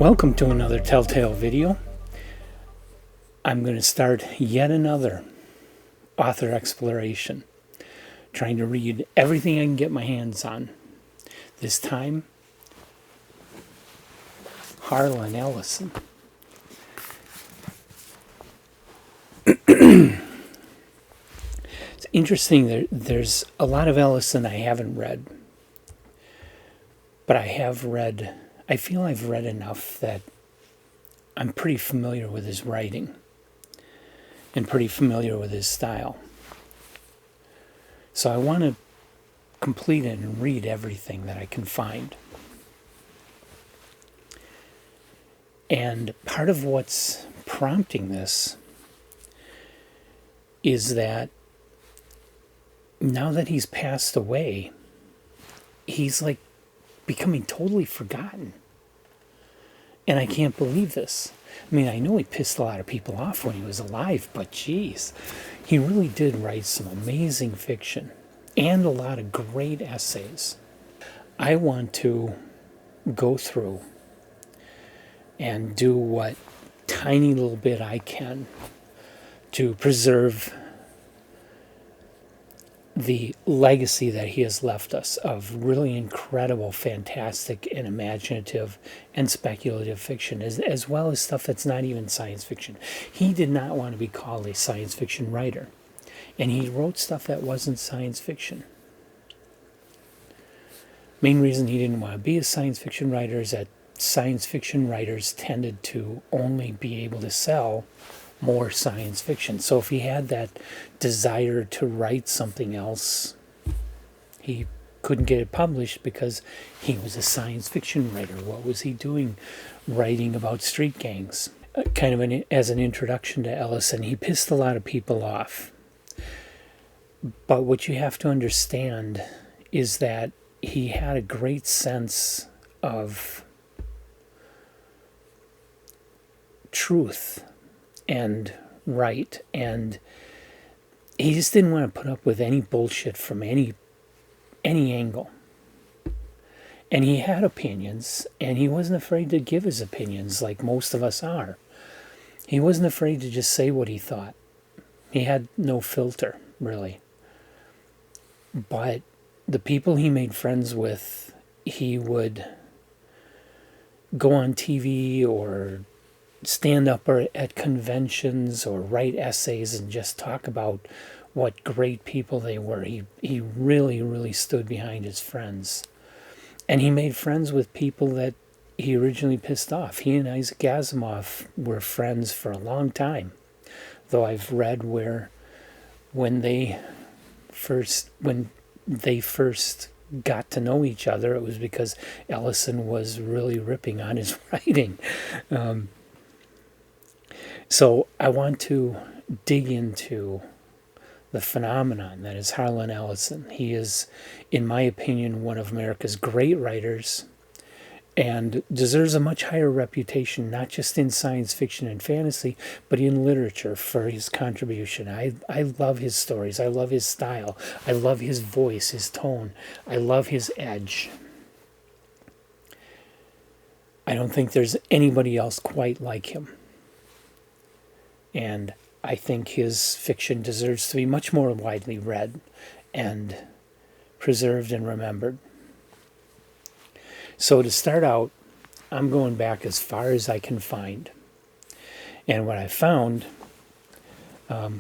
Welcome to another Telltale video. I'm going to start yet another author exploration, trying to read everything I can get my hands on. This time, Harlan Ellison. It's interesting, there's a lot of Ellison I haven't read, but I feel I've read enough that I'm pretty familiar with his writing and pretty familiar with his style. So I want to complete it and read everything that I can find. And part of what's prompting this is that now that he's passed away, he's like becoming totally forgotten. And I can't believe this. I mean, I know he pissed a lot of people off when he was alive, but geez, he really did write some amazing fiction and a lot of great essays. I want to go through and do what tiny little bit I can to preserve the legacy that he has left us of really incredible, fantastic, and imaginative and speculative fiction, as well as stuff that's not even science fiction. He did not want to be called a science fiction writer, and he wrote stuff that wasn't science fiction. Main reason he didn't want to be a science fiction writer is that science fiction writers tended to only be able to sell more science fiction. So if he had that desire to write something else, he couldn't get it published because he was a science fiction writer. What was he doing writing about street gangs? As an introduction to Ellison, he pissed a lot of people off. But what you have to understand is that he had a great sense of truth and right, and he just didn't want to put up with any bullshit from any angle. And he had opinions, and he wasn't afraid to give his opinions like most of us are. He wasn't afraid to just say what he thought. He had no filter, really. But the people he made friends with, he would go on TV or stand up at conventions or write essays and just talk about what great people they were. He really, really stood behind his friends. And he made friends with people that he originally pissed off. He and Isaac Asimov were friends for a long time. Though I've read where when they first got to know each other, it was because Ellison was really ripping on his writing. So I want to dig into the phenomenon that is Harlan Ellison. He is, in my opinion, one of America's great writers and deserves a much higher reputation, not just in science fiction and fantasy, but in literature for his contribution. I love his stories. I love his style. I love his voice, his tone. I love his edge. I don't think there's anybody else quite like him. And I think his fiction deserves to be much more widely read and preserved and remembered. So to start out, I'm going back as far as I can find. And what I found, I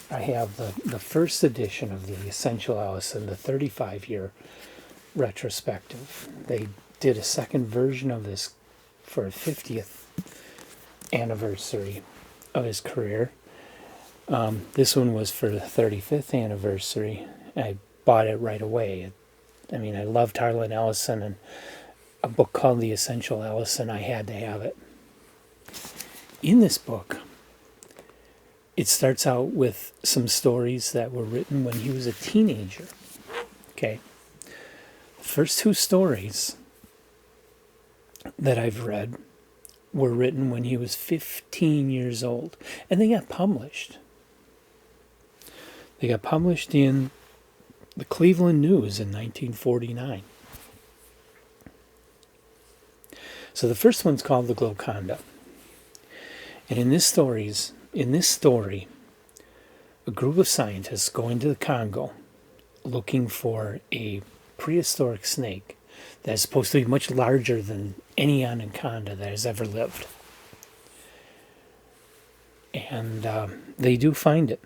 have the first edition of the Essential Ellison, the 35-year retrospective. They did a second version of this for a 50th anniversary of his career. This one was for the 35th anniversary. I bought it right away. I loved Harlan Ellison, and a book called The Essential Ellison, I had to have it. In this book, it starts out with some stories that were written when he was a teenager. Okay. The first two stories that I've read were written when he was 15 years old, and they got published. They got published in the Cleveland News in 1949. So the first one's called the Gloconda. And in this story, a group of scientists go into the Congo looking for a prehistoric snake that is supposed to be much larger than any anaconda that has ever lived. And they do find it.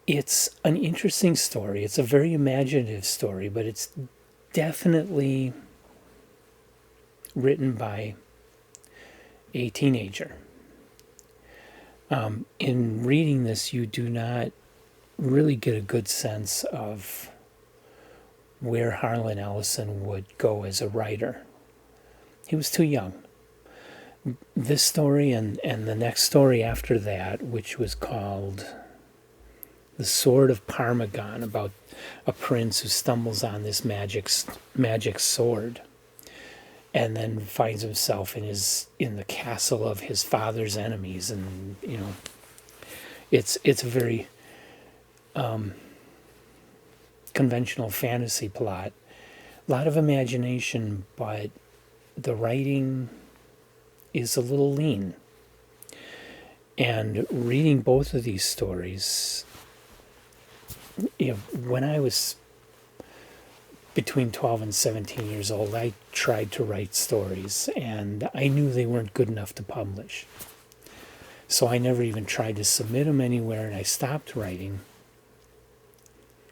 It's an interesting story. It's a very imaginative story, but it's definitely written by a teenager. In reading this, you do not really get a good sense of where Harlan Ellison would go as a writer. He was too young. This story and the next story after that, which was called The Sword of Parmegon, about a prince who stumbles on this magic sword and then finds himself in the castle of his father's enemies, and it's a very conventional fantasy plot. A lot of imagination, but the writing is a little lean. And reading both of these stories, when I was between 12 and 17 years old, I tried to write stories, and I knew they weren't good enough to publish. So I never even tried to submit them anywhere, and I stopped writing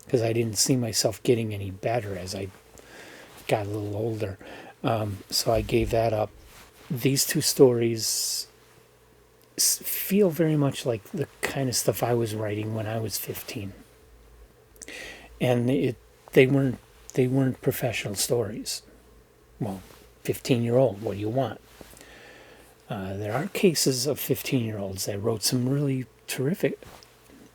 because I didn't see myself getting any better as I got a little older. So I gave that up. These two stories feel very much like the kind of stuff I was writing when I was 15. And they weren't professional stories. Well, 15-year-old, what do you want? There are cases of 15-year-olds that wrote some really terrific,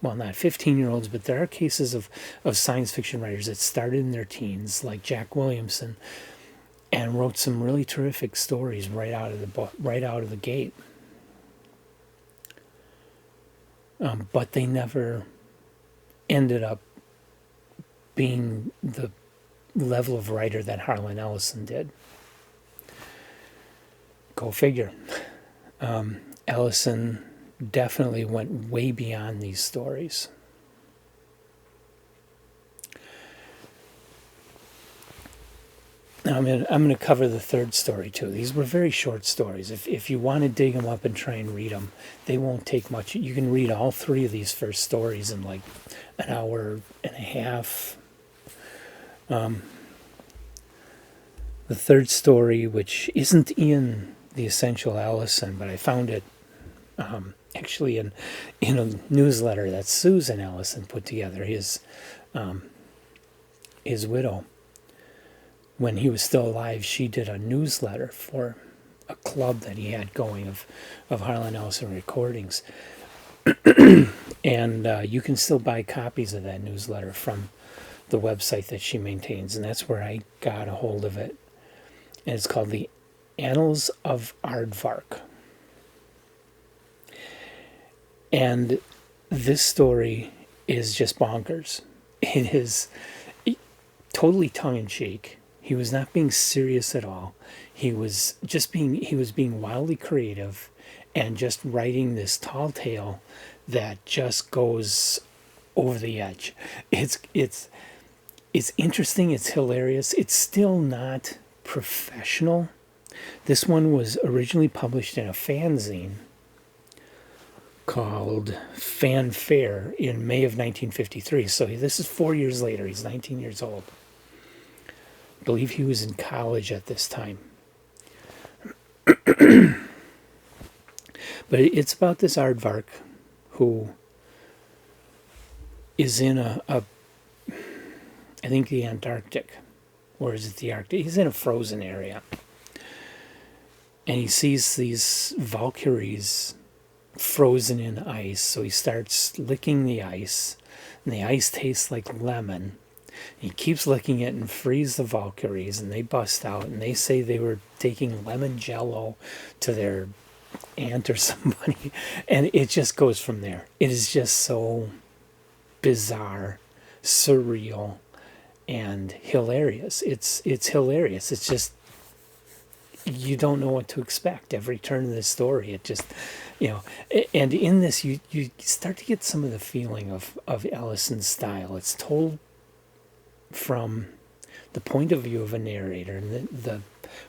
well, not 15-year-olds, but there are cases of science fiction writers that started in their teens, like Jack Williamson, and wrote some really terrific stories right out of the gate. But they never ended up being the level of writer that Harlan Ellison did. Go figure. Ellison definitely went way beyond these stories. Now I'm going to cover the third story too. These were very short stories. If you want to dig them up and try and read them, they won't take much. You can read all three of these first stories in like an hour and a half. The third story, which isn't in the Essential Ellison, but I found it actually in a newsletter that Susan Ellison put together, his widow. When he was still alive, she did a newsletter for a club that he had going of Harlan Ellison recordings. And you can still buy copies of that newsletter from the website that she maintains, and that's where I got a hold of it. And it's called the Annals of Aardvark. And this story is just bonkers. It is totally tongue-in-cheek. He was not being serious at all. He was being wildly creative and just writing this tall tale that just goes over the edge. It's interesting, it's hilarious. It's still not professional. This one was originally published in a fanzine called Fanfare in May of 1953. So this is 4 years later. He's 19 years old. I believe he was in college at this time. But it's about this aardvark who is in I think the Antarctic, or is it the Arctic? He's in a frozen area. And he sees these Valkyries frozen in ice, so he starts licking the ice, and the ice tastes like lemon. He keeps licking it and frees the Valkyries, and they bust out, and they say they were taking lemon jello to their aunt or somebody, and it just goes from there. It is just so bizarre, surreal, and hilarious. It's hilarious. It's just, you don't know what to expect every turn of the story. It just, and in this, you start to get some of the feeling of Ellison's style. It's told from the point of view of a narrator, and the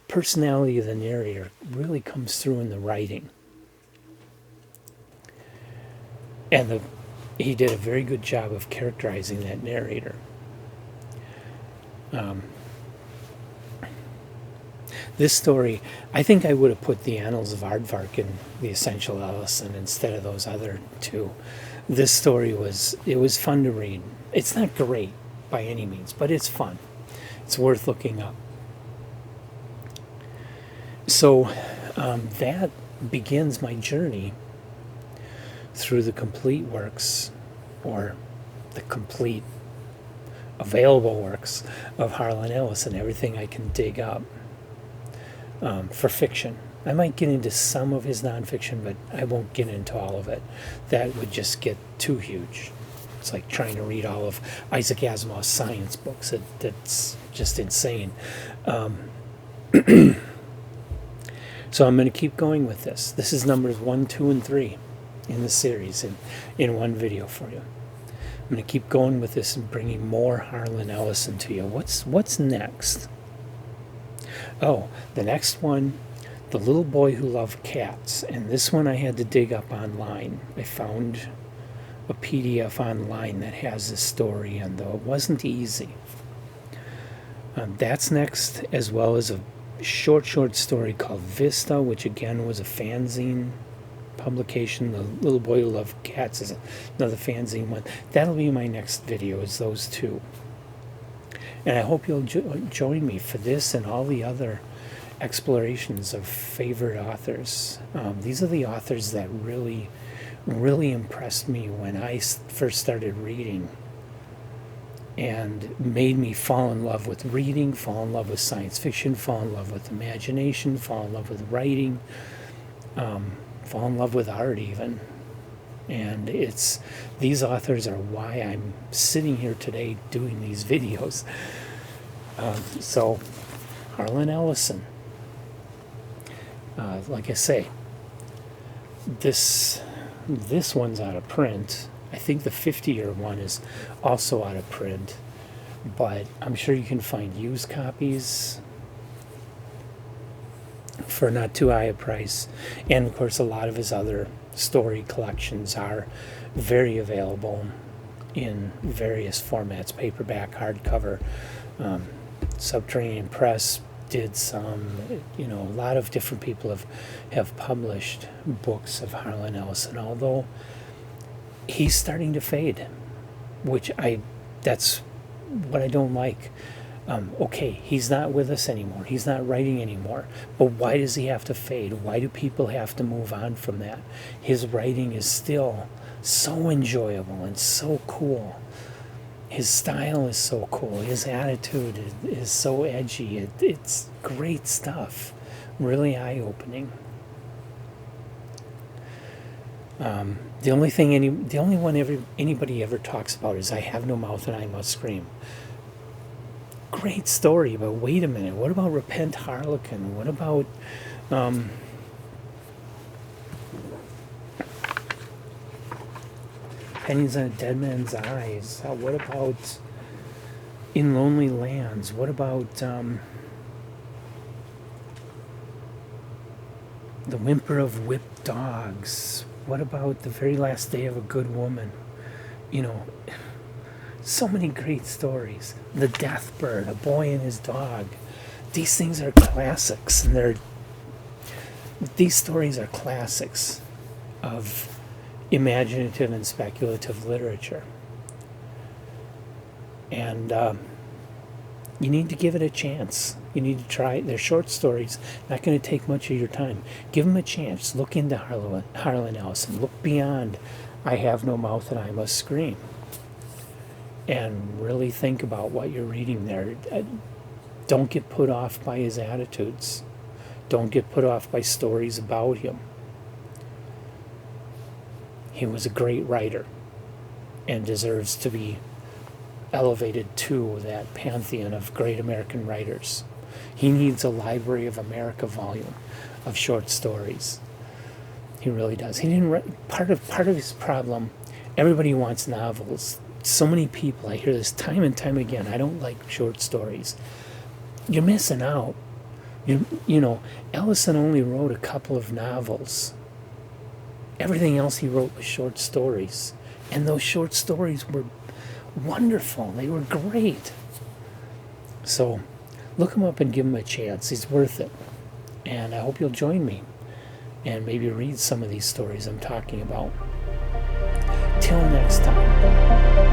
personality of the narrator really comes through in the writing. And he did a very good job of characterizing that narrator. This story, I think I would have put the Annals of Aardvark in the Essential Ellison instead of those other two. This story was fun to read. It's not great by any means, but it's fun. It's worth looking up. So that begins my journey through the complete works, or the complete available works of Harlan Ellison, everything I can dig up for fiction. I might get into some of his nonfiction, but I won't get into all of it. That would just get too huge. It's like trying to read all of Isaac Asimov's science books. That's just insane. So I'm going to keep going with this. This is numbers 1, 2, and 3 in the series in one video for you. I'm going to keep going with this and bringing more Harlan Ellison to you. What's next? Oh, the next one, The Little Boy Who Loved Cats. And this one I had to dig up online. I found a PDF online that has this story, and though it wasn't easy. That's next, as well as a short story called Vista, which again was a fanzine publication. The Little Boy Who Loved Cats is another fanzine one. That'll be my next video, is those two. And I hope you'll join me for this and all the other explorations of favorite authors. These are the authors that really impressed me when I first started reading, and made me fall in love with reading, fall in love with science fiction, fall in love with imagination, fall in love with writing, fall in love with art even. And these authors are why I'm sitting here today doing these videos. So Harlan Ellison, like I say, this one's out of print. I think the 50-year one is also out of print, but I'm sure you can find used copies for not too high a price. And of course, a lot of his other story collections are very available in various formats: paperback, hardcover. Subterranean Press did some. A lot of different people have published books of Harlan Ellison, although he's starting to fade, which that's what I don't like. Okay, he's not with us anymore. He's not writing anymore. But why does he have to fade? Why do people have to move on from that? His writing is still so enjoyable and so cool. His style is so cool. His attitude is so edgy. It's great stuff. Really eye-opening. The only one anybody ever talks about is I Have No Mouth and I Must Scream. Great story, but wait a minute. What about Repent Harlequin? What about Pennies on a Dead Man's Eyes? What about In Lonely Lands? What about The Whimper of Whipped Dogs? What about The Very Last Day of a Good Woman? So many great stories. The Death Bird, A Boy and His Dog. These things are classics, and these stories are classics of imaginative and speculative literature. And you need to give it a chance. You need to try it. They're short stories, not going to take much of your time. Give them a chance. Look into Harlan Ellison. Look beyond I Have No Mouth and I Must Scream. And really think about what you're reading there. Don't get put off by his attitudes. Don't get put off by stories about him. He was a great writer and deserves to be elevated to that pantheon of great American writers. He needs a Library of America volume of short stories. He really does. He didn't write, part of his problem. Everybody wants novels. So many people, I hear this time and time again. I don't like short stories. You're missing out. You know, Ellison only wrote a couple of novels. Everything else he wrote was short stories. And those short stories were wonderful. They were great. So look him up and give him a chance. He's worth it. And I hope you'll join me and maybe read some of these stories I'm talking about. Till next time.